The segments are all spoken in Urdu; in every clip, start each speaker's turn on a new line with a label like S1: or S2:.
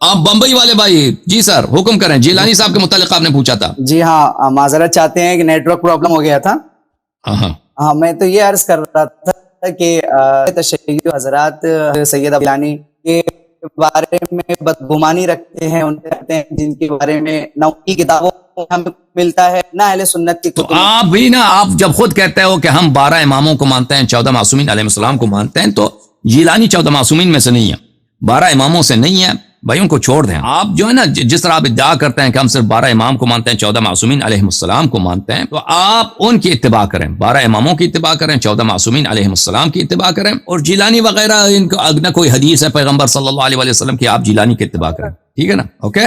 S1: آپ بمبئی والے بھائی، جی سر حکم کریں، جیلانی صاحب کے متعلق آپ نے پوچھا تھا۔
S2: جی ہاں، معذرت چاہتے ہیں کہ نیٹ ورک پرابلم ہو گیا تھا۔ ہاں میں تو یہ عرض کر رہا تھا کہ تشیع حضرات سید جیلانی کے بارے میں بدگمانی رکھتے ہیں، ان کہتے ہیں جن کے بارے میں نہ ان کی کتابوں ہمیں ملتا ہے نہ اہل سنت کی کتب۔
S1: آپ بھی نا، آپ جب خود کہتے ہو کہ ہم 12 اماموں کو مانتے ہیں، 14 معصومین علیہ السلام کو مانتے ہیں، تو جیلانی 14 معصومین میں سے نہیں ہے، 12 اماموں سے نہیں ہے بھائی، ان کو چھوڑ دیں۔ آپ جو ہے نا، جس طرح آپ ادعا کرتے ہیں کہ ہم صرف 12 امام کو مانتے ہیں، 14 معصومین علیہ السلام کو مانتے ہیں، تو آپ ان کی اتباع کریں، 12 اماموں کی اتباع کریں، 14 معصومین علیہ السلام کی اتباع کریں، اور جیلانی وغیرہ ان کو نہ کوئی حدیث ہے پیغمبر صلی اللہ علیہ وسلم کی، آپ جیلانی کی اتباع کریں، ٹھیک ہے نا؟ اوکے۔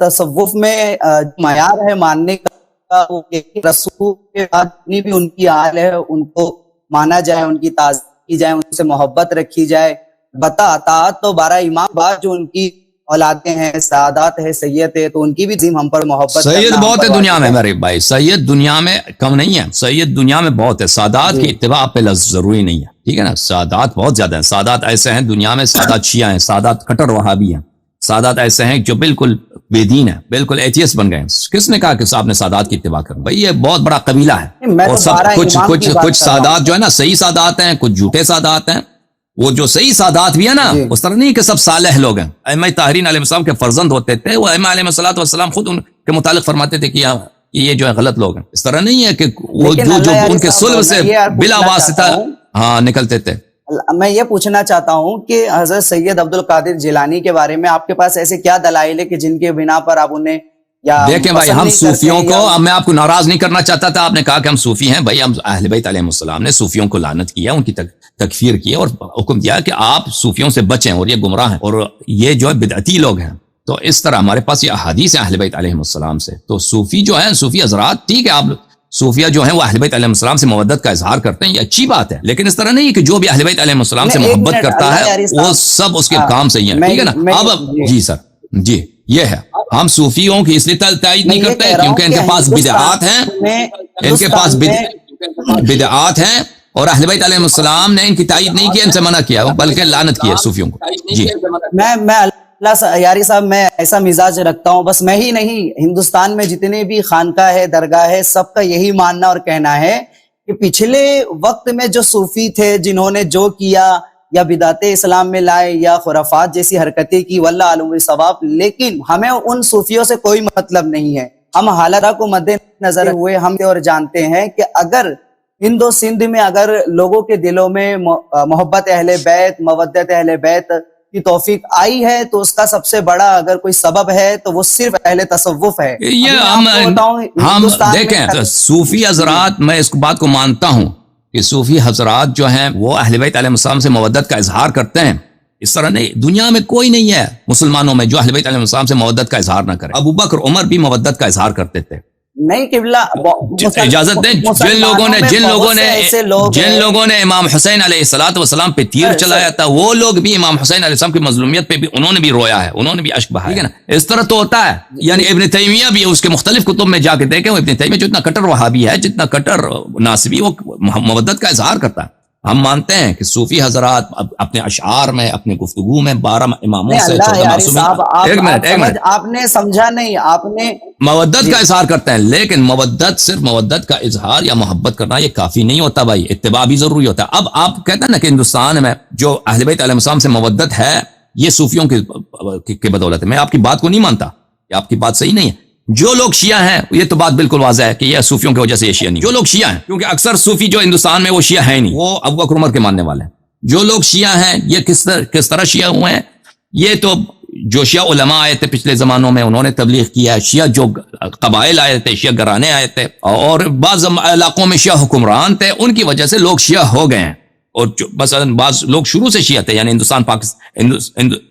S2: تصوف میں معیار ہے ماننے کا، رسول کے بعد جتنی بھی ان کی آل ہے ان کو مانا جائے، ان کی تعظیم کی جائے، ان سے محبت رکھی جائے۔ اطاعت تو 12 امام بعد جو ان کی اولادیں ہیں، سعادات ہے، سید ہے، تو ان کی بھی عظیم ہم پر محبت،
S1: سید بہت ہے دنیا میں میرے بھائی، سید دنیا میں کم نہیں ہے، سید دنیا میں بہت ہے، سادات کی اتباع پہ ضروری نہیں ہے، ٹھیک ہے نا؟ سادات بہت زیادہ ہیں، سادات ایسے ہیں دنیا میں، سادات شیعہ ہیں، سادات کٹر وہابی ہیں، سادات ایسے ہیں جو بالکل بے دین ہے، بالکل ایتھیسٹ بن گئے ہیں۔ کس نے کہا کہ صاحب نے سادات کی اتباع کریں؟ بھائی یہ بہت بڑا قبیلہ ہے، اور سب کچھ سادات جو ہے نا صحیح سادات ہیں، کچھ جھوٹے سادات ہیں۔ وہ جو صحیح سادات بھی ہے نا، اس طرح نہیں کہ سب صالح لوگ ہیں۔ ائمہ طاہرین علیہ السلام کے فرزند ہوتے تھے، وہ ائمہ علیہ السلام خود ان کے متعلق فرماتے تھے کہ یہ جو ہے غلط لوگ ہیں۔ اس طرح نہیں ہے کہ وہ جو ان کے صلب سے بلا واسطہ ہاں نکلتے تھے۔
S2: میں یہ پوچھنا چاہتا ہوں کہ حضرت سید عبد القادر جیلانی کے بارے میں آپ کے پاس ایسے کیا دلائل ہے کہ جن کے بنا پر آپ انہیں
S1: دیکھیں بھائی، ہم صوفیوں کو، میں آپ کو ناراض نہیں کرنا چاہتا تھا، آپ نے کہا کہ ہم صوفی ہیں، بھائی ہم اہل بیت علیہ السلام نے صوفیوں کو لعنت کیا، ان کی تکفیر کی اور حکم دیا کہ آپ صوفیوں سے بچیں اور یہ گمراہ ہیں اور یہ جو ہے بدعتی لوگ ہیں۔ تو اس طرح ہمارے پاس یہ احادیث ہیں اہل بیت علیہ السلام سے۔ تو صوفی جو ہیں، صوفی حضرات، ٹھیک ہے، آپ صوفیہ جو ہیں وہ اہل بیت علیہ السلام سے مودت کا اظہار کرتے ہیں، یہ اچھی بات ہے، لیکن اس طرح نہیں کہ جو بھی اہل بیت علیہ السلام سے محبت کرتا ہے وہ سب اس کے کام صحیح ہیں، ٹھیک ہے نا؟ اب جی سر، جی یہ ہے، ہم صوفیوں کی اس لیے تائید نہیں کرتے کیونکہ ان کے پاس بدعات ہیں، ان کے پاس بدعات ہیں، اور اہل بیت علیہ السلام نے ان کی تائید نہیں کیا، ان سے منع کیا، بلکہ لعنت کی ہے صوفیوں کو۔ جی
S2: میں اللہ یاری صاحب، میں ایسا مزاج رکھتا ہوں، بس میں ہی نہیں، ہندوستان میں جتنے بھی خانقاہ ہے، درگاہ ہے، سب کا یہی ماننا اور کہنا ہے کہ پچھلے وقت میں جو صوفی تھے، جنہوں نے جو کیا یا بدعت اسلام میں لائے یا خرافات جیسی حرکتیں کی، واللہ عالم بالصواب، لیکن ہمیں ان صوفیوں سے کوئی مطلب نہیں ہے۔ ہم حالات کو مد نظر ہوئے ہم اور جانتے ہیں کہ اگر ہند و سندھ میں اگر لوگوں کے دلوں میں محبت اہل بیت، مودت اہل بیت کی توفیق آئی ہے، تو اس کا سب سے بڑا اگر کوئی سبب ہے تو وہ صرف اہل تصوف ہے۔
S1: ہم دیکھیں صوفی حضرات، میں اس بات کو مانتا ہوں کہ صوفی حضرات جو ہیں وہ اہل بیت علیہ السلام سے مودت کا اظہار کرتے ہیں، اس طرح نہیں، دنیا میں کوئی نہیں ہے مسلمانوں میں جو اہل بیت علیہ السلام سے مودت کا اظہار نہ کرے۔ ابو بکر عمر بھی مودت کا اظہار کرتے تھے۔
S2: نہیں قبلہ،
S1: اجازت دیں، جن لوگوں نے امام حسین علیہ السلام پہ تیر چلایا تھا، وہ لوگ بھی امام حسین علیہ السلام کی مظلومیت پہ بھی انہوں نے بھی رویا ہے، انہوں نے بھی اشک بہایا، ٹھیک ہے نا؟ اس طرح تو ہوتا ہے، یعنی ابن تیمیہ بھی اس کے مختلف کتب میں جا کے دیکھیں، ابن تیمیہ جو اتنا کٹر وہابی ہے، جتنا کٹر ناصبی، وہ مودت کا اظہار کرتا ہے۔ ہم مانتے ہیں کہ صوفی حضرات اپنے اشعار میں، اپنے گفتگو میں 12 اماموں سے 14 معصومین، ایک منٹ
S2: آپ نے سمجھا نہیں، آپ نے
S1: مودت کا اظہار کرتے ہیں، لیکن مودت، صرف مودت کا اظہار یا محبت کرنا یہ کافی نہیں ہوتا بھائی، اتباع بھی ضروری ہوتا ہے۔ اب آپ کہتے ہیں نا کہ ہندوستان میں جو اہل بیت علیہ السلام سے مودت ہے یہ صوفیوں کی بدولت ہے، میں آپ کی بات کو نہیں مانتا، یہ آپ کی بات صحیح نہیں ہے۔ جو لوگ شیعہ ہیں، یہ تو بات بالکل واضح ہے کہ یہ صوفیوں کی وجہ سے یہ شیعہ نہیں، جو لوگ شیعہ ہیں، کیونکہ اکثر صوفی جو ہندوستان میں وہ شیعہ ہیں نہیں، وہ ابو بکر عمر کے ماننے والے ہیں۔ جو لوگ شیعہ ہیں یہ کس طرح شیعہ ہوئے ہیں؟ یہ تو جو شیعہ علماء آئے تھے پچھلے زمانوں میں، انہوں نے تبلیغ کیا ہے، شیعہ جو قبائل آئے تھے، شیعہ گھرانے آئے تھے، اور بعض علاقوں میں شیعہ حکمران تھے، ان کی وجہ سے لوگ شیعہ ہو گئے ہیں۔ اور مثلا بعض لوگ شروع سے شیعہ تھے، یعنی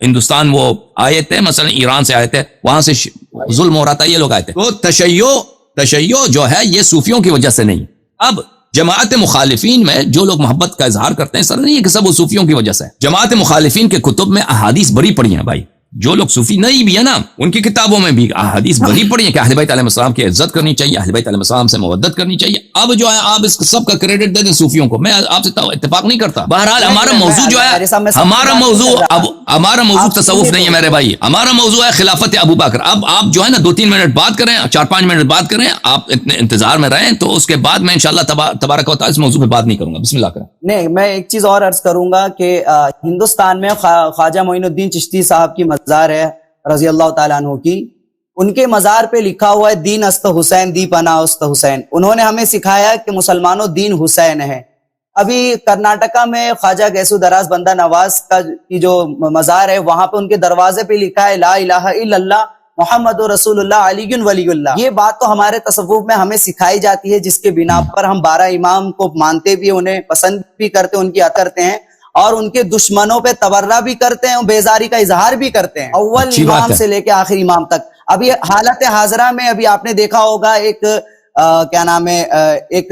S1: ہندوستان وہ آئے تھے، مثلا ایران سے آئے تھے، وہاں سے ظلم ہو رہا تھا، یہ لوگ آئے تھے۔ تو تشیع جو ہے یہ صوفیوں کی وجہ سے نہیں۔ اب جماعت مخالفین میں جو لوگ محبت کا اظہار کرتے ہیں، سر نہیں ہے کہ سب وہ صوفیوں کی وجہ سے ہے۔ جماعت مخالفین کے کتب میں احادیث بڑی پڑی ہیں بھائی، جو لوگ صوفی نہیں بھی ہے نا ان کی کتابوں میں بھی حدیث بڑی پڑی ہے کہ اہل بیت علیہ السلام کی عزت کرنی چاہیے, اہل بیت علیہ السلام سے مودت کرنی چاہیے. اب جو ہے آپ اس سب کا کریڈٹ دے دیں صوفیوں کو, میں آپ سے اتفاق نہیں کرتا. بہرحال ہمارا موضوع جو ہے, ہمارا موضوع تصوف نہیں ہے میرے بھائی, ہمارا موضوع ہے خلافت ابو بکر. اب آپ جو ہے نا 2-3 منٹ بات کریں, 4-5 منٹ بات کریں, آپ اتنے انتظار میں رہیں, تو اس کے بعد میں انشاءاللہ تبارک و تعالی اس موضوع پہ بات نہیں کروں گا. بسم اللہ کریں.
S2: نہیں, میں ایک چیز اور عرض کروں گا کہ ہندوستان میں خواجہ معین الدین چشتی صاحب کی مزار ہے رضی اللہ تعالیٰ عنہ کی. ان کے مزار پہ لکھا ہوا ہے دین است حسین دی پناہ است حسین. انہوں نے ہمیں سکھایا کہ مسلمانوں دین حسین ہے. ابھی کرناٹکا میں خواجہ گیسو دراز بندہ نواز کی جو مزار ہے, وہاں پہ ان کے دروازے پہ لکھا ہے لا الہ الا اللہ محمد رسول اللہ علی ولی اللہ. یہ بات تو ہمارے تصوف میں ہمیں سکھائی جاتی ہے, جس کے بنا پر ہم 12 امام کو مانتے بھی, انہیں پسند بھی کرتے, ان کی عطا کرتے ہیں, اور ان کے دشمنوں پہ تبرہ بھی کرتے ہیں, بیزاری کا اظہار بھی کرتے ہیں, اول امام سے لے کے آخری امام تک. ابھی حالت حاضرہ میں ابھی آپ نے دیکھا ہوگا ایک کیا نام ہے, ایک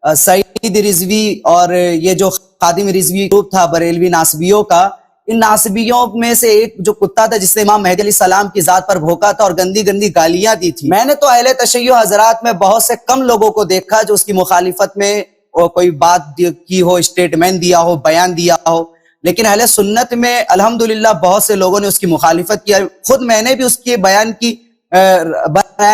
S2: سعید رضوی اور یہ جو خادم رضوی گروپ تھا بریلوی ناسبیوں کا, ان ناسبیوں میں سے ایک جو کتا تھا جس نے امام مہدی علیہ السلام کی ذات پر بھوکا تھا اور گندی گندی گالیاں دی تھی. میں نے تو اہل تشیع حضرات میں بہت سے کم لوگوں کو دیکھا جو اس کی مخالفت میں کوئی بات کی ہو, اسٹیٹمنٹ دیا ہو, بیان دیا ہو, لیکن اہل سنت میں الحمدللہ بہت سے لوگوں نے اس کی مخالفت کیا. خود میں نے بھی اس کے بیان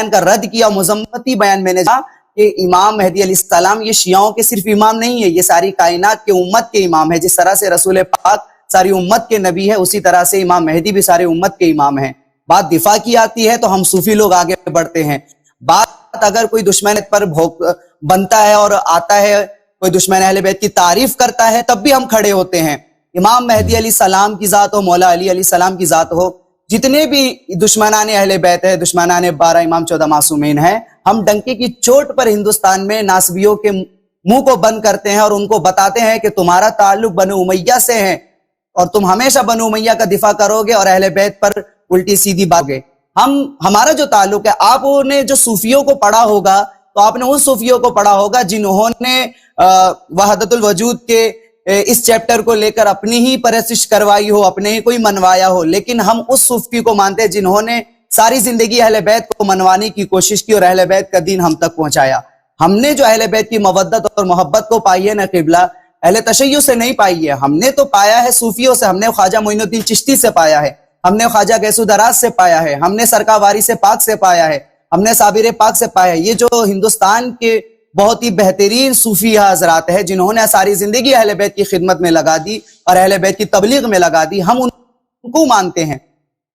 S2: کا رد کیا, مذمتی بیان میں نے کہا کہ امام مہدی علیہ السلام یہ شیعوں کے صرف امام نہیں ہے, یہ ساری کائنات کے امت کے امام ہے. جس طرح سے رسول پاک ساری امت کے نبی ہے, اسی طرح سے امام مہدی بھی ساری امت کے امام ہیں. بات دفاع کی آتی ہے تو ہم صوفی لوگ آگے بڑھتے ہیں. بات اگر کوئی دشمن پر بنتا ہے اور آتا ہے, کوئی دشمن اہل بیت کی تعریف کرتا ہے, تب بھی ہم کھڑے ہوتے ہیں. امام مہدی علیہ السلام کی ذات ہو, مولا علی علیہ السلام کی ذات ہو, جتنے بھی دشمنان اہل بیت ہے, دشمنان 12 امام 14 معصومین ہیں, ہم ڈنکے کی چوٹ پر ہندوستان میں ناسبیوں کے منہ کو بند کرتے ہیں اور ان کو بتاتے ہیں کہ تمہارا تعلق بنو امیہ سے ہے اور تم ہمیشہ بنو امیہ کا دفاع کرو گے اور اہل بیت پر الٹی سیدھی بات گے. ہمارا جو تعلق ہے, آپ نے جو صوفیوں کو پڑھا ہوگا تو آپ نے ان صوفیوں کو پڑھا ہوگا جنہوں نے وحدت الوجود کے اس چیپٹر کو لے کر اپنی ہی پرستش کروائی ہو, اپنے ہی کوئی منوایا ہو. لیکن ہم اس صوفی کو مانتے ہیں جنہوں نے ساری زندگی اہل بیت کو منوانے کی کوشش کی اور اہل بیت کا دین ہم تک پہنچایا. ہم نے جو اہل بیت کی مودت اور محبت کو پائی ہے نا قبلہ, اہل تشیع سے نہیں پائی ہے. ہم نے تو پایا ہے صوفیوں سے, ہم نے خواجہ معین الدین چشتی سے پایا ہے, ہم نے خواجہ گیسو دراز سے پایا ہے, ہم نے سرکار وارث پاک سے پایا ہے, ہم نے صابر پاک سے پایا ہے. یہ جو ہندوستان کے بہت ہی بہترین صوفی حضرات ہیں جنہوں نے ساری زندگی اہل بیت کی خدمت میں لگا دی اور اہل بیت کی تبلیغ میں لگا دی, ہم ان کو مانتے ہیں.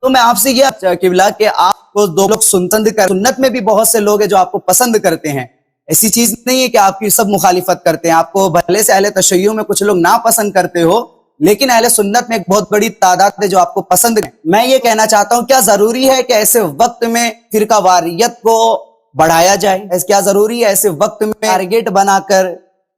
S2: تو میں آپ سے یہ قبلہ کہ آپ کو دو لوگ سنت میں بھی بہت سے لوگ ہیں جو آپ کو پسند کرتے ہیں. ایسی چیز نہیں ہے کہ آپ کی سب مخالفت کرتے ہیں. آپ کو بھلے سے اہل تشیع میں کچھ لوگ ناپسند کرتے ہو, لیکن اہل سنت میں ایک بہت بڑی تعداد ہے جو آپ کو پسند ہے. میں یہ کہنا چاہتا ہوں, کیا ضروری ہے کہ ایسے وقت میں فرقہ واریت کو بڑھایا جائے؟ کیا ضروری ہے ایسے وقت میں ٹارگیٹ بنا کر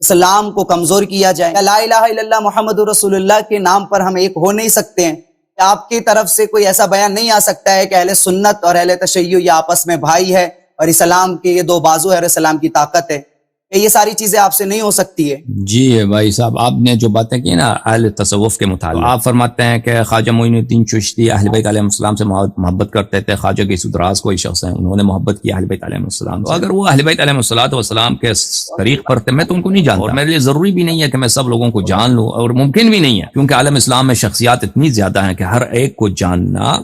S2: اسلام کو کمزور کیا جائے؟ لا الہ الا اللہ محمد رسول اللہ کے نام پر ہم ایک ہو نہیں سکتے ہیں. آپ کی طرف سے کوئی ایسا بیان نہیں آ سکتا ہے کہ اہل سنت اور اہل تشیع یہ آپس میں بھائی ہے اور اسلام کے یہ 2 بازو ہے اور اسلام کی طاقت ہے. یہ ساری چیزیں آپ سے نہیں ہو سکتی ہے.
S1: جی بھائی صاحب, آپ نے جو باتیں کی نا اہل تصوف کے متعلق, آپ فرماتے ہیں کہ خواجہ معین الدین چشتی اہل بیت علیہ السلام سے محبت کرتے تھے. خواجہ گیسو دراز کوئی شخص ہیں, انہوں نے محبت کی اہل بیت علیہ السلام. تو اگر وہ اہل بیت علیہ السلام کے طریق پر تھے, میں تو ان کو نہیں جانتا, اور میرے لیے ضروری بھی نہیں ہے کہ میں سب لوگوں کو جان لوں, اور ممکن بھی نہیں ہے, کیونکہ عالم اسلام میں شخصیات اتنی زیادہ ہیں کہ ہر ایک کو جاننا,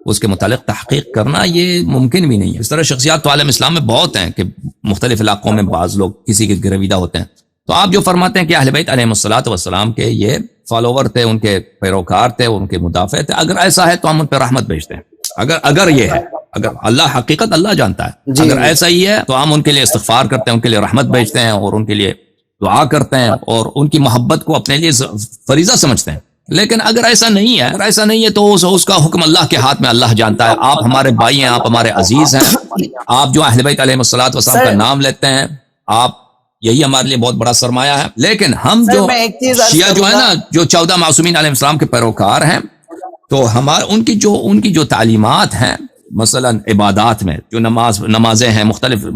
S1: اس کے متعلق تحقیق کرنا یہ ممکن بھی نہیں ہے. اس طرح شخصیات تو عالم اسلام میں بہت ہیں کہ مختلف علاقوں میں بعض لوگ کسی کے گرویدہ ہوتے ہیں. تو آپ جو فرماتے ہیں کہ اہل بیت علیہ السلام کے یہ فالوور تھے, ان کے پیروکار تھے, ان کے مدافع تھے, اگر ایسا ہے تو ہم ان پہ رحمت بھیجتے ہیں. اگر یہ ہے, اگر اللہ حقیقت اللہ جانتا ہے, اگر ایسا ہی ہے تو ہم ان کے لیے استغفار کرتے ہیں, ان کے لیے رحمت بھیجتے ہیں اور ان کے لیے دعا کرتے ہیں اور ان کی محبت کو اپنے لیے فریضہ سمجھتے ہیں. لیکن اگر ایسا نہیں ہے تو اس کا حکم اللہ کے ہاتھ میں, اللہ جانتا ہے. آپ ہمارے بھائی ہیں, آپ ہمارے عزیز ہیں, آپ جو اہل بیت علیہ السلام کا نام لیتے ہیں, آپ یہی ہمارے لیے بہت بڑا سرمایہ ہے. لیکن ہم جو شیعہ جو ہے نا, جو 14 معصومین علیہ السلام کے پیروکار ہیں, تو ان کی جو تعلیمات ہیں, مثلا عبادات میں جو نمازیں ہیں, مختلف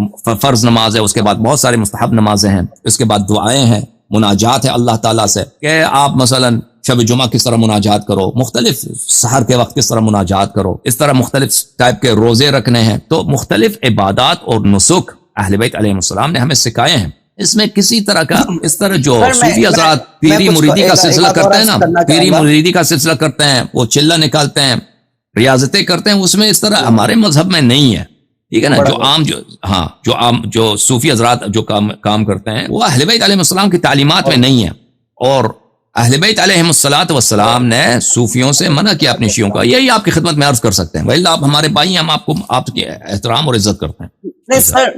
S1: فرض نماز ہے, اس کے بعد بہت سارے مستحب نمازیں ہیں, اس کے بعد دعائیں ہیں, مناجات ہے اللہ تعالیٰ سے, کہ آپ مثلا شب جمعہ کس طرح مناجات کرو، مختلف سحر کے وقت کس طرح مناجات کرو، اس طرح مختلف ٹائپ کے روزے رکھنے ہیں. تو مختلف عبادات اور نسک اہل بیت علیہ السلام نے ہمیں سکھائے ہیں. اس میں کسی طرح کا اس طرح جو صوفی حضرات پیری مریدی کا سلسلہ کرتے ہیں نا، پیری مریدی کا سلسلہ کرتے ہیں، وہ چلہ نکالتے ہیں، ریاضتیں کرتے ہیں، اس میں اس طرح ہمارے مذہب میں نہیں ہے. ٹھیک ہے نا. جو صوفی حضرات جو کام کرتے ہیں وہ اہل بیت علیہ السلام کی تعلیمات میں نہیں ہے. اور اہل بیت علیہ السلام نے صوفیوں سے منع کیا اپنے شیعوں کا. یہی آپ کی خدمت میں عرض کر سکتے ہیں. ولی آپ ہمارے بھائی ہیں، ہم آپ کی احترام اور عزت کرتے ہیں.
S2: نہیں سر،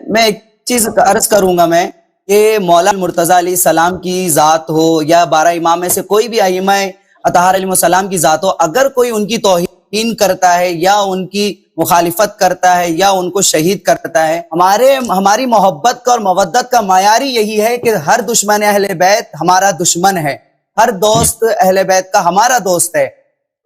S2: میں ایک چیز عرض کروں گا میں کہ مولانا مرتضیٰ علیہ السلام کی ذات ہو یا 12 امام میں سے کوئی بھی ائمہ اطہار علیہ السلام کی ذات ہو، اگر کوئی ان کی توہین کرتا ہے یا ان کی مخالفت کرتا ہے یا ان کو شہید کرتا ہے، ہماری محبت کا اور مودت کا معیار ہی یہی ہے کہ ہر دشمن اہل بیت ہمارا دشمن ہے، ہر دوست اہل بیت کا ہمارا دوست ہے.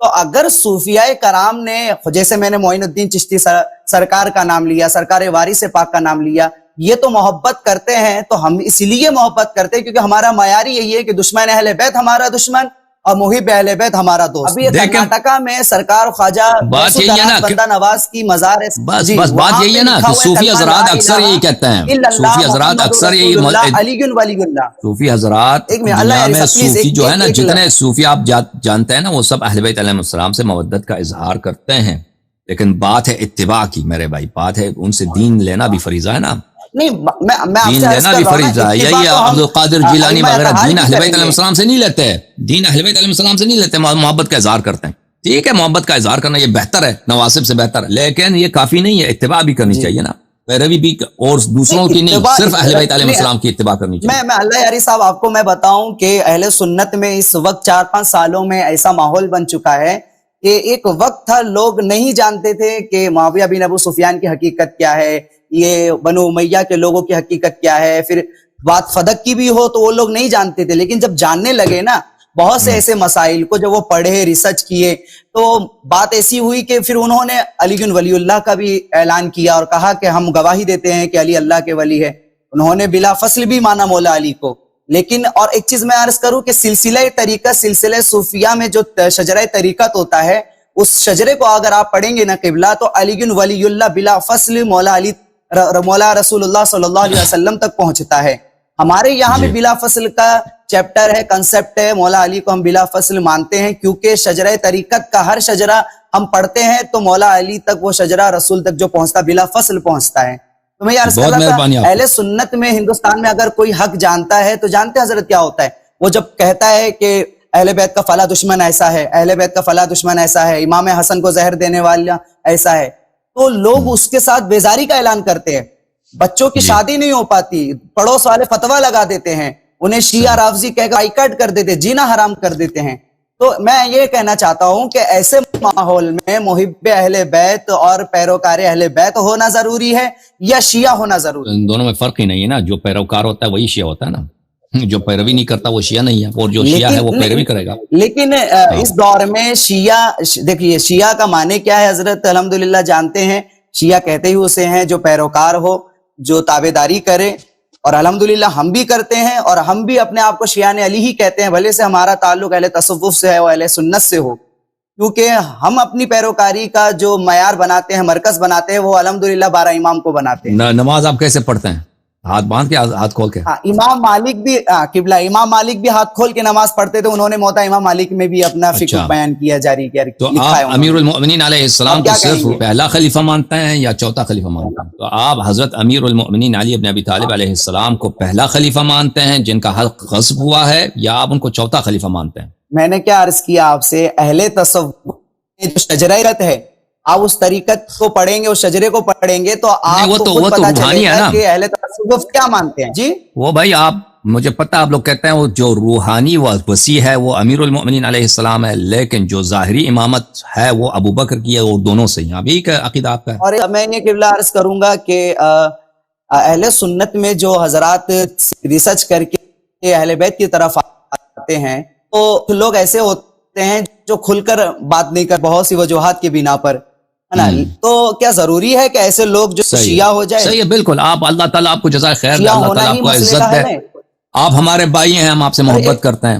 S2: تو اگر صوفیاء کرام نے، جیسے میں نے معین الدین چشتی سرکار کا نام لیا، سرکار وارث پاک کا نام لیا، یہ تو محبت کرتے ہیں، تو ہم اس لیے محبت کرتے ہیں کیونکہ ہمارا معیار یہی ہے کہ دشمن اہل بیت ہمارا دشمن اور محب اہل بیت ہمارا دوست. ابھی کرناٹکا میں سرکار خواجہ بندہ نواز کی مزار ہے.
S1: بات یہی ہے نا کہ صوفی حضرات اکثر یہی کہتے ہیں، صوفی حضرات اکثر یہی
S2: علی ولی اللہ،
S1: صوفی حضرات دنیا میں صوفی جو ہے نا، جتنے صوفی آپ جانتے ہیں نا، وہ سب اہل بیت علیہ السلام سے مودت کا اظہار کرتے ہیں. لیکن بات ہے اتباع کی میرے بھائی، بات ہے ان سے دین لینا بھی فریضہ ہے نا.
S2: نہیں،
S1: دین لینا بھی فریضہ ہے. یہی عبد القادر جیلانی وغیرہ دین اہل بیت علیہ السلام سے نہیں لیتے، دین اہل بیت علیہ السلام سے نہیں لیتے، محبت کا اظہار کرتے ہیں. ٹھیک ہے، محبت کا اظہار کرنا یہ بہتر ہے، نواسب سے بہتر ہے، لیکن یہ کافی نہیں ہے. اتباع بھی کرنی چاہیے نا، پیروی بھی، اور دوسروں کی نہیں، صرف اہل بیت علیہ السلام کی اتباع کرنی چاہیے.
S2: میں اللہ یاری صاحب آپ کو میں بتاؤں کہ اہل سنت میں اس وقت 4-5 سالوں میں ایسا ماحول بن چکا ہے کہ ایک وقت تھا لوگ نہیں جانتے تھے کہ معاویہ بن ابو سفیان کی حقیقت کیا ہے، یہ بنو امیہ کے لوگوں کی حقیقت کیا ہے، پھر بات فدق کی بھی ہو تو وہ لوگ نہیں جانتے تھے. لیکن جب جاننے لگے نا بہت سے ایسے مسائل کو، جب وہ پڑھے، ریسرچ کیے، تو بات ایسی ہوئی کہ پھر انہوں نے علی ولی اللہ کا بھی اعلان کیا اور کہا کہ ہم گواہی دیتے ہیں کہ علی اللہ کے ولی ہے. انہوں نے بلا فصل بھی مانا مولا علی کو. لیکن اور ایک چیز میں عرض کروں کہ سلسلہ طریقت، سلسلہ صوفیہ میں جو شجرہ طریقت ہوتا ہے، اس شجرے کو اگر آپ پڑھیں گے نا قبلہ، تو علی ولی اللہ بلا فصل مولا رسول اللہ صلی اللہ علیہ وسلم تک پہنچتا ہے. ہمارے یہاں بھی بلا فصل کا چیپٹر ہے، کنسپٹ ہے. مولا علی کو ہم بلا فصل مانتے ہیں کیونکہ شجرہ طریقت کا ہر شجرہ ہم پڑھتے ہیں تو مولا علی تک وہ شجرہ رسول تک جو پہنچتا بلا فصل پہنچتا ہے. تو میں یہ عرض کر رہا تھا، اہل سنت میں ہندوستان میں اگر کوئی حق جانتا ہے تو جانتے ہیں حضرت کیا ہوتا ہے. وہ جب کہتا ہے کہ اہل بیت کا فلاں دشمن ایسا ہے، اہل بیت کا فلاں دشمن ایسا ہے، امام حسن کو زہر دینے والا ایسا ہے، تو لوگ اس کے ساتھ بیزاری کا اعلان کرتے ہیں. بچوں کی شادی نہیں ہو پاتی، پڑوس والے فتویٰ لگا دیتے ہیں، انہیں شیعہ رافضی کہہ کر بائیکاٹ کر دیتے، جینا حرام کر دیتے ہیں. تو میں یہ کہنا چاہتا ہوں کہ ایسے ماحول میں محب اہل بیت اور پیروکار اہل بیت ہونا ضروری ہے یا شیعہ ہونا ضروری ہے؟
S1: ان دونوں میں فرق ہی نہیں ہے نا. جو پیروکار ہوتا ہے وہی شیعہ ہوتا ہے نا، جو پیروی نہیں کرتا وہ شیعہ نہیں ہے، اور جو شیعہ ہے وہ پیروی کرے گا.
S2: لیکن اس دور میں شیعہ، دیکھیے شیعہ کا معنی کیا ہے حضرت الحمدللہ جانتے ہیں. شیعہ کہتے ہی اسے ہیں جو پیروکار ہو، جو تابعداری کرے، اور الحمدللہ ہم بھی کرتے ہیں، اور ہم بھی اپنے آپ کو شیعان علی ہی کہتے ہیں، بھلے سے ہمارا تعلق اہل تصوف سے ہے اور اہل سنت سے ہو، کیونکہ ہم اپنی پیروکاری کا جو معیار بناتے ہیں، مرکز بناتے ہیں، وہ الحمدللہ 12 امام کو بناتے ہیں.
S1: نماز آپ کیسے پڑھتے ہیں؟ ہاتھ باندھ کے، ہاتھ کھول کے؟
S2: امام مالک بھی قبلہ، امام مالک بھی ہاتھ کھول کے نماز پڑھتے تھے. انہوں نے موتا امام مالک میں بھی اپنا فقہ بیان کیا، جاری کیا.
S1: تو آپ امیر المؤمنین علیہ السلام کو صرف پہلا خلیفہ مانتے ہیں یا چوتھا خلیفہ مانتے ہیں؟ تو آپ حضرت امیر المؤمنین علی ابن ابی طالب علیہ السلام کو پہلا خلیفہ مانتے ہیں جن کا حق غصب ہوا ہے، یا آپ ان کو چوتھا خلیفہ مانتے ہیں؟
S2: میں نے کیا عرض کیا آپ سے، اہل تصوف جو شجرہ ہے، آپ اس طریقت کو پڑھیں گے، اس شجرے کو پڑھیں گے تو آپ کو خود پتہ چلے گا کہ اہل تصوف کیا مانتے ہیں. جی
S1: وہ بھائی آپ، مجھے پتہ آپ لوگ کہتے ہیں وہ جو روحانی و وسیع ہے وہ امیر المؤمنین علیہ السلام ہے، لیکن جو ظاہری امامت ہے وہ ابو بکر کی ہے، اور دونوں سے یہاں بھی عقیدہ آپ کا ہے.
S2: اور میں یہ قبلہ عرض کروں گا کہ اہل سنت میں جو حضرات ریسرچ کر کے اہل بیت کی طرف آتے ہیں تو لوگ ایسے ہوتے ہیں جو کھل کر بات نہیں کر، بہت سی وجوہات کی بنا پر، ہے نا. تو کیا ضروری ہے کہ ایسے لوگ جو شیعہ ہو جائے؟
S1: صحیح ہے، بالکل. آپ، اللہ تعالیٰ آپ کو جزائے خیر دے، اللہ تعالیٰ آپ کو عزت دے. آپ ہمارے بھائی ہیں، ہم آپ سے محبت کرتے ہیں.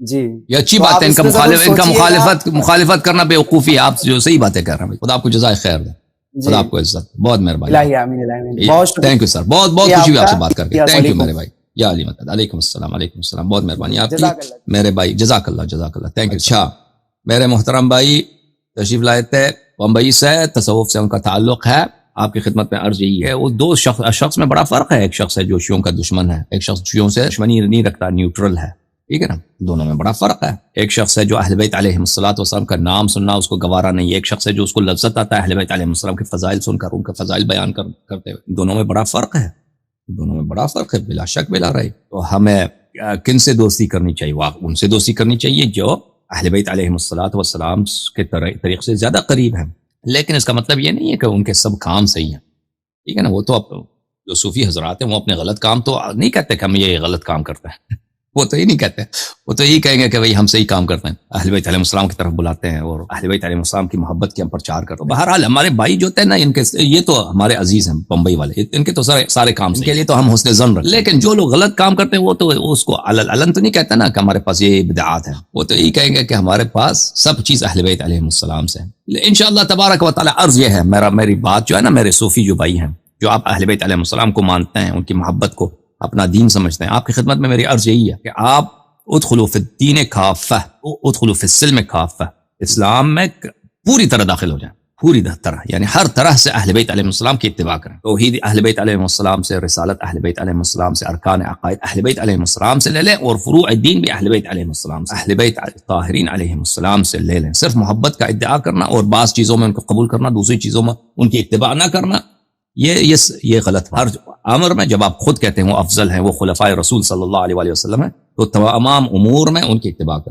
S2: جی
S1: یہ اچھی
S2: تو
S1: بات
S2: آپ
S1: ہے. ان
S2: اس
S1: کا
S2: پہ ضرور
S1: ان کا
S2: سوچیے گا.
S1: مخالفت کرنا بیوقوفی ہے. آپ جو صحیح باتیں کر رہے ہیں. خدا آپ کو جزائے خیر دے. خدا آپ کو عزت. بہت مہربانی.
S2: الہی آمین الہی آمین. بہت شکریہ.
S1: Thank you sir. بہت بہت خوشی ہوئی آپ سے بات کر کے.
S2: السلام
S1: تھینک یو
S2: علیکم.
S1: میرے بھائی. یا علی مدد. علیکم السلام. علیکم السلام. بہت مہربانی آپ کی
S2: جزاک اللہ.
S1: میرے بھائی. جزاک اللہ جزاک اللہ. Thank you. اچھا میرے محترم بھائی تشریف لائے تھے بمبئی سے. تصوف سے ان کا تعلق ہے. آپ کی خدمت میں عرض یہی ہے. وہ دو شخص میں بڑا فرق ہے. ایک شخص ہے جو شیعوں کا دشمن ہے. ایک شخص شیعوں سے دشمنی نہیں رکھتا, نیوٹرل ہے. ٹھیک ہے نا. دونوں میں بڑا فرق ہے. ایک شخص ہے جو اہل بیت علیہم السلام کا نام سننا اس کو گوارا نہیں ہے. ایک شخص ہے جو اس کو لذت آتا ہے اہل بیت علیہم السلام کے فضائل سن کر, ان کے فضائل بیان کرتے ہوئے. دونوں میں بڑا فرق ہے. دونوں میں بڑا فرق ہے بلا شک بلا رہی. تو ہمیں کن سے دوستی کرنی چاہیے؟ ان سے دوستی کرنی چاہیے جو اہل بیت علیہم السلام کے طریق سے زیادہ قریب ہیں. لیکن اس کا مطلب یہ نہیں ہے کہ ان کے سب کام صحیح ہیں. ٹھیک ہے نا. وہ تو جو صوفی حضرات ہیں وہ اپنے غلط کام تو نہیں کہتے کہ ہم یہ غلط کام کرتے ہیں. وہ تو ہی نہیں کہتے. وہ تو یہی کہیں گے کہ بھئی ہم صحیح کام کرتے ہیں, اہل بیت علیہ السلام کی طرف بلاتے ہیں اور اہل بیت علیہ السلام کی محبت کی ہم پرچار کرتے ہیں. بہرحال ہمارے بھائی جو تھے نا, ان کے یہ تو ہمارے عزیز ہیں بمبئی والے, ان کے تو سارے کام کے لیے تو ہم حسن ظن رکھتے ہیں. لیکن جو لوگ غلط کام کرتے ہیں وہ تو اس کو علن تو نہیں کہتا نا کہ ہمارے پاس یہ بدعات ہیں. وہ تو یہی کہیں گے کہ ہمارے پاس سب چیز اہل بیت علیہ السلام سے. انشاءاللہ تبارک و تعالی عرض یہ ہے, میری بات جو ہے نا, میرے صوفی جو بھائی ہیں جو آپ اہل بیت علیہ السلام کو مانتے ہیں, ان کی محبت کو اپنا دین سمجھتے ہیں, آپ کی خدمت میں میری عرض یہی ہے کہ آپ ادخلوا فی الدین کافہ, ادخلوا فی السلم کافہ, اسلام میں پوری طرح داخل ہو جائیں, پوری طرح, یعنی ہر طرح سے اہل بیت علیہ السلام کی اتباع کریں. توحید اہل بیت علیہ السلام سے, رسالت اہل بیت علیہ السلام سے, ارکان عقائد اہل بیت علیہ السلام سے لے لیں, اور فروع دین بھی اہل بیت علیہ السلام سے, اہل بیت طاہرین علیہ السلام سے لے لیں. صرف محبت کا ادعا کرنا اور بعض چیزوں میں ان کو قبول کرنا, دوسری چیزوں میں ان کی اتباع نہ کرنا, یہ غلط. ہر امر میں جب آپ خود کہتے ہیں وہ افضل ہیں, وہ خلفائے رسول صلی اللہ علیہ وسلم ہیں, تو تمام امور میں ان کی اتباع کریں.